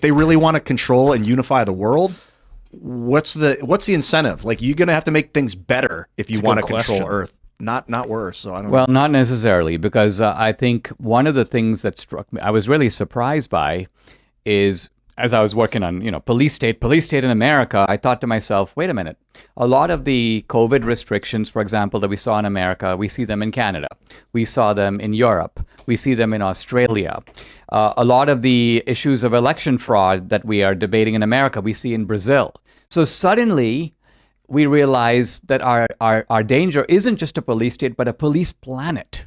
they really want to control and unify the world, what's the incentive? Like, you're going to have to make things better if you want to control Earth, not worse. So I don't know. Well, not necessarily, because I think one of the things that struck me, I was really surprised by, is as I was working on, police state in America, I thought to myself, wait a minute. A lot of the COVID restrictions, for example, that we saw in America, we see them in Canada. We saw them in Europe. We see them in Australia. A lot of the issues of election fraud that we are debating in America, we see in Brazil. So suddenly, we realize that our danger isn't just a police state, but a police planet.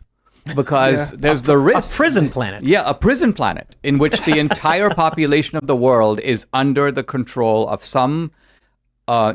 Because there's the risk. A prison planet. Yeah, a prison planet in which the entire population of the world is under the control of some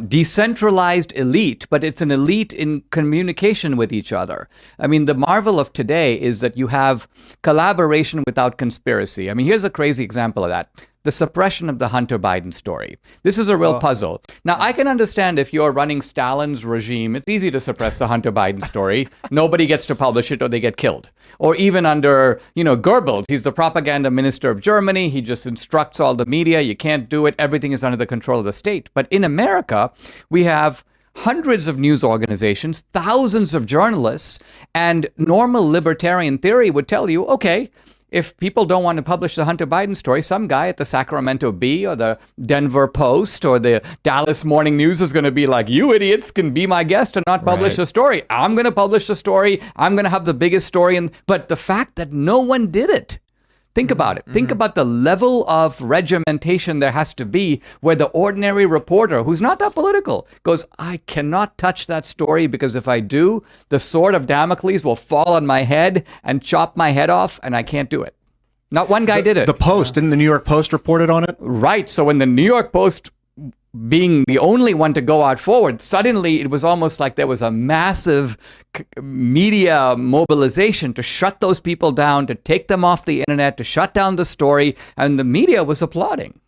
decentralized elite, but it's an elite in communication with each other. I mean, the marvel of today is that you have collaboration without conspiracy. I mean, here's a crazy example of that. The suppression of the Hunter Biden story. This is a real puzzle. Now, I can understand if you're running Stalin's regime, it's easy to suppress the Hunter Biden story. Nobody gets to publish it or they get killed. Or even under, Goebbels, he's the propaganda minister of Germany. He just instructs all the media. You can't do it. Everything is under the control of the state. But in America, we have hundreds of news organizations, thousands of journalists, and normal libertarian theory would tell you, okay, if people don't want to publish the Hunter Biden story, some guy at the Sacramento Bee or the Denver Post or the Dallas Morning News is going to be like, you idiots can be my guest and not publish the story. I'm going to publish the story. I'm going to have the biggest story. But the fact that no one did it, think about it. Think about the level of regimentation there has to be where the ordinary reporter, who's not that political, goes, I cannot touch that story because if I do, the sword of Damocles will fall on my head and chop my head off, and I can't do it. Not one guy did it. The Post, didn't the New York Post reported on it? Right. So when the New York Post, being the only one to go out forward, suddenly it was almost like there was a massive media mobilization to shut those people down, to take them off the internet, to shut down the story, and the media was applauding.